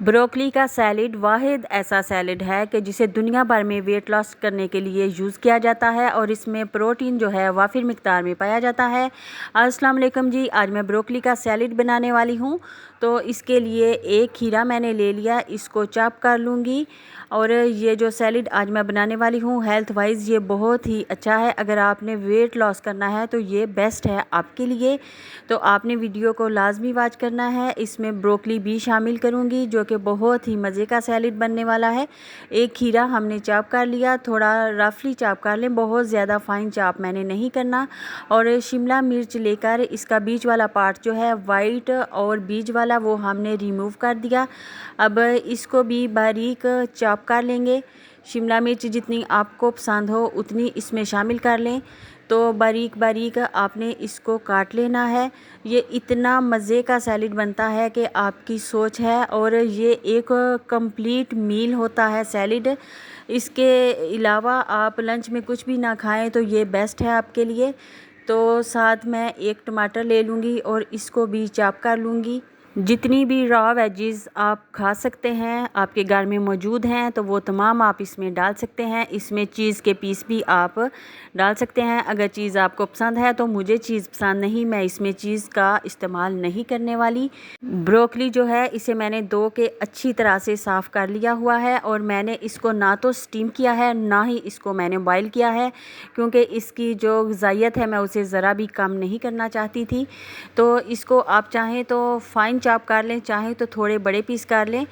Broccoli का salad वाहिद ऐसा salad है कि जिसे दुनिया भर में वेट लॉस करने के लिए यूज़ किया जाता है और इसमें प्रोटीन जो है वाफिर मिकदार में पाया जाता है। अस्सलाम वालेकुम जी, आज मैं ब्रोकली का सैलेड बनाने वाली हूँ। तो इसके लिए एक खीरा मैंने ले लिया, इसको चॉप कर लूँगी। और ये जो सैलेड आज मैं बनाने वाली हूँ हेल्थ वाइज ये बहुत ही अच्छा है। अगर आपने वेट लॉस करना है तो ये बेस्ट है आपके लिए। तो आपने वीडियो को लाजमी वॉच करना है। इसमें ब्रोकली भी शामिल करूँगी जो कि बहुत ही मज़े का सैलेड बनने वाला है। एक खीरा हमने चॉप कर लिया, थोड़ा रफली चॉप कर लें, बहुत ज़्यादा फाइन चॉप मैंने नहीं करना। और शिमला मिर्च लेकर इसका बीज वाला पार्ट जो है वाइट और बीज वाला वो हमने रिमूव कर दिया। अब इसको भी बारीक चॉप कर लेंगे। शिमला मिर्च जितनी आपको पसंद हो उतनी इसमें शामिल कर लें। तो बारीक बारीक आपने इसको काट लेना है। ये इतना मज़े का सैलेड बनता है कि आपकी सोच है, और ये एक कंप्लीट मील होता है सैलेड। इसके अलावा आप लंच में कुछ भी ना खाएं तो ये बेस्ट है आपके लिए। तो साथ मैं एक टमाटर ले लूँगी और इसको भी चॉप कर लूँगी। जितनी भी रॉ वेजीज़ आप खा सकते हैं आपके घर में मौजूद हैं तो वो तमाम आप इसमें डाल सकते हैं। इसमें चीज़ के पीस भी आप डाल सकते हैं अगर चीज़ आपको पसंद है। तो मुझे चीज़ पसंद नहीं, मैं इसमें चीज़ का इस्तेमाल नहीं करने वाली। ब्रोकली जो है इसे मैंने धो के अच्छी तरह से साफ़ कर लिया हुआ है, और मैंने इसको ना तो स्टीम किया है ना ही इसको मैंने बॉईल किया है, क्योंकि इसकी जो ग़िज़ाइयत है मैं उसे ज़रा भी कम नहीं करना चाहती थी। तो इसको आप चाहें तो फाइन चॉप कर लें, चाहें तो थोड़े बड़े पीस कर लें।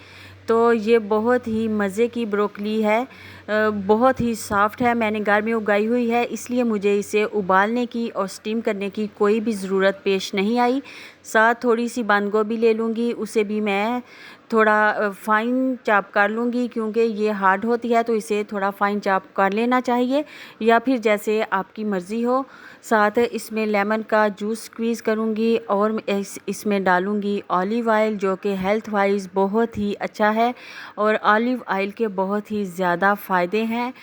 तो ये बहुत ही मज़े की ब्रोकली है, बहुत ही सॉफ्ट है। मैंने घर में उगाई हुई है, इसलिए मुझे इसे उबालने की और स्टीम करने की कोई भी ज़रूरत पेश नहीं आई। साथ थोड़ी सी बंद गोभी ले लूँगी, उसे भी मैं थोड़ा फ़ाइन चॉप कर लूँगी, क्योंकि ये हार्ड होती है तो इसे थोड़ा फ़ाइन चॉप कर लेना चाहिए, या फिर जैसे आपकी मर्ज़ी हो। साथ इसमें लेमन का जूस स्क्वीज़ करूँगी और इसमें डालूँगी ऑलिव ऑयल जो कि हेल्थ वाइज बहुत ही अच्छा है, और ऑलिव ऑयल के बहुत ही ज़्यादा फ़ायदे हैं।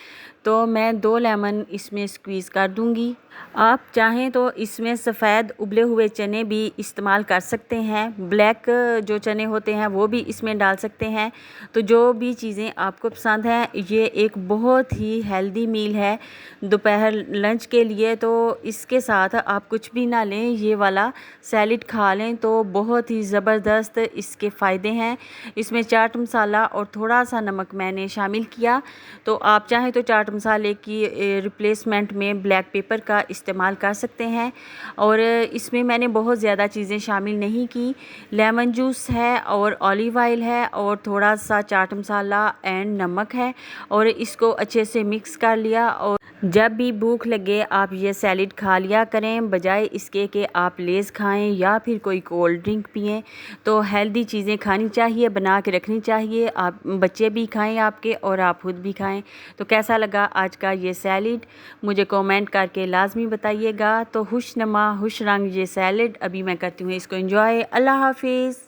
तो मैं 2 लेमन इसमें स्क्वीज़ कर दूँगी। आप चाहें तो इसमें सफ़ेद उबले हुए चने भी इस्तेमाल कर सकते हैं, ब्लैक जो चने होते हैं वो भी इसमें डाल सकते हैं। तो जो भी चीज़ें आपको पसंद हैं, ये एक बहुत ही हेल्दी मील है दोपहर लंच के लिए। तो इसके साथ आप कुछ भी ना लें, ये वाला सैलेड खा लें तो बहुत ही ज़बरदस्त इसके फ़ायदे हैं। इसमें चाट मसाला और थोड़ा सा नमक मैंने शामिल किया। तो आप चाहें तो चाट मसाले की रिप्लेसमेंट में ब्लैक पेपर का इस्तेमाल कर सकते हैं। और इसमें मैंने बहुत ज़्यादा चीज़ें शामिल नहीं की। लेमन जूस है और ऑलिव ऑयल है और थोड़ा सा चाट मसाला एंड नमक है, और इसको अच्छे से मिक्स कर लिया। और जब भी भूख लगे आप ये सैलेड खा लिया करें, बजाय इसके कि आप लेज़ खाएं या फिर कोई कोल्ड ड्रिंक पिएं। तो हेल्दी चीज़ें खानी चाहिए, बना के रखनी चाहिए, आप बच्चे भी खाएं आपके और आप खुद भी खाएं। तो कैसा लगा आज का ये सैलेड मुझे कमेंट करके लाजमी बताइएगा। तो खुशनुमा खुश रंग ये सैलेड अभी मैं करती हूँ इसको एंजॉय। अल्लाह हाफिज़।